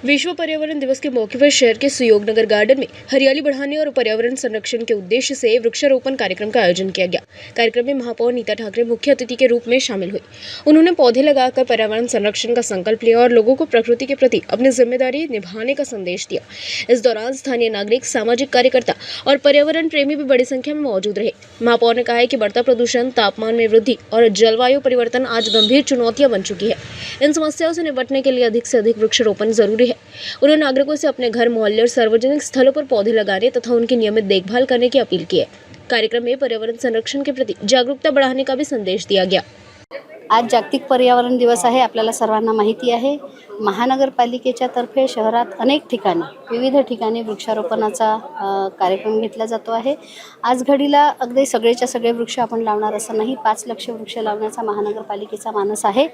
विश्व पर्यावरण दिवस के मौके पर शहर के सुयोगनगर गार्डन में हरियाली बढ़ाने और पर्यावरण संरक्षण के उद्देश्य से वृक्षारोपण कार्यक्रम का आयोजन किया गया। कार्यक्रम में महापौर नीता ठाकरे मुख्य अतिथि के रूप में शामिल हुई। उन्होंने पौधे लगाकर पर्यावरण संरक्षण का संकल्प लिया और लोगों को प्रकृति के प्रति अपनी जिम्मेदारी निभाने का संदेश दिया। इस दौरान स्थानीय नागरिक, सामाजिक कार्यकर्ता और पर्यावरण प्रेमी भी बड़ी संख्या में मौजूद रहे। महापौर ने कहा है कि बढ़ता प्रदूषण, तापमान में वृद्धि और जलवायु परिवर्तन आज गंभीर चुनौतियां बन चुकी है। इन समस्याओं से निपटने के लिए अधिक से अधिक वृक्षारोपण जरूरी है। उन्होंने नागरिकों से अपने घर, मोहल्ले और सार्वजनिक स्थलों पर पौधे लगाने तथा उनकी नियमित देखभाल करने की अपील की है। कार्यक्रम में पर्यावरण संरक्षण के प्रति जागरूकता बढ़ाने का भी संदेश दिया गया। आज जागतिक पर्यावरण दिवस आहे। आपल्याला सर्वांना माहिती आहे, महानगरपालिकेच्या तर्फे शहरात अनेक ठिकाणी, विविध ठिकाणी वृक्षारोपणाचा कार्यक्रम घेतला जातो आहे। आज घडीला अगदी सगळेच्या सगळे वृक्ष आपण लावणार असं नाही, 5 लाख वृक्ष लावण्याचा महानगरपालिकेचा मानस आहे,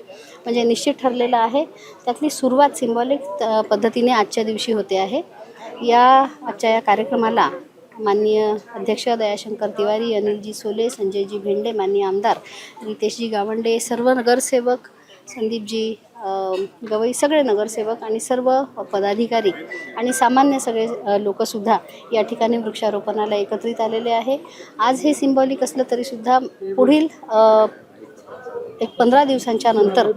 म्हणजे निश्चित ठरलेला आहे। त्यातली सुरुवात सिंबॉलिक पद्धतीने आजच्या दिवशी होते आहे। आजच्या या कार्यक्रमाला माननीय अध्यक्ष दयाशंकर तिवारी, अनिलजी सोले, संजयजी भेंडे, माननीय आमदार रितेशजी गावंडे, सर्व नगरसेवक, संदीपजी गवई, सगळे नगरसेवक आणि सर्व पदाधिकारी आणि सामान्य सगळे लोकसुद्धा या ठिकाणी वृक्षारोपणाला एकत्रित आलेले आहे। आज हे सिंबॉलिक असलं तरीसुद्धा पुढील 15 दिवसांच्या नंतर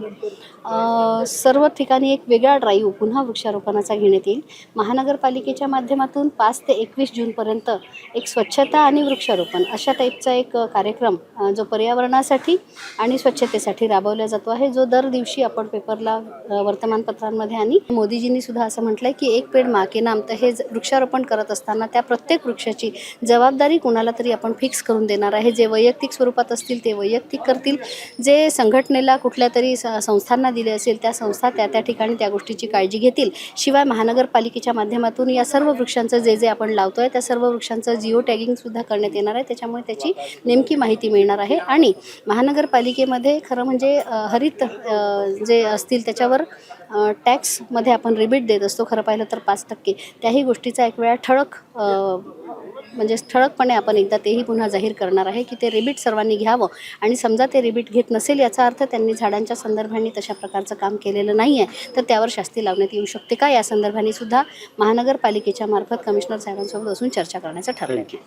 सर्व ठिकाणी एक वेगळा ड्राईव्ह पुन्हा वृक्षारोपणाचा घेण्यात येईल। महानगरपालिकेच्या माध्यमातून 5 ते 21 जूनपर्यंत एक स्वच्छता आणि वृक्षारोपण अशा टाईपचा एक कार्यक्रम जो पर्यावरणासाठी आणि स्वच्छतेसाठी राबवला जातो आहे, जो दर दिवशी आपण पेपरला, वर्तमानपत्रांमध्ये आणि मोदीजींनी सुद्धा असं म्हटलंय की एक पेड माँ के नाम। तर हे वृक्षारोपण करत असताना त्या प्रत्येक वृक्षाची जबाबदारी कुणाला तरी आपण फिक्स करून देणार आहे। जे वैयक्तिक स्वरूपात असतील ते वैयक्तिक करतील, जे संघटनेला कुठल्या तरी संस्थांना दिले असेल त्या संस्था त्या ठिकाणी त्या गोष्टीची काळजी घेतील। शिवाय महानगरपालिकेच्या माध्यमातून या सर्व वृक्षांचं जे आपण लावतोय त्या सर्व वृक्षांचं जिओ टॅगिंग सुद्धा करण्यात येणार आहे। त्याच्यामुळे त्याची नेमकी माहिती मिळणार आहे आणि महानगरपालिकेमध्ये खरं म्हणजे हरित जे असतील त्याच्यावर टॅक्समध्ये आपण रिबीट देत असतो, खरं पाहिलं तर 5%। त्याही गोष्टीचा एक वेळा ठळकपणे आपण एकदा तेही पुन्हा जाहीर करणार आहे की ते रिबीट सर्वांनी घ्यावं आणि समजा ते रिबीट घेत नसेल याचा अर्थ त्यांनी झाडांच्या संदर्भाने तशा प्रकारचं काम केलेलं नाही आहे, तर त्यावर शास्ती लावण्यात येऊ शकते का, या संदर्भाने सुद्धा महानगरपालिकेच्या मार्फत कमिशनर साहेबांसोबत बसून चर्चा करण्याचं ठरलं आहे।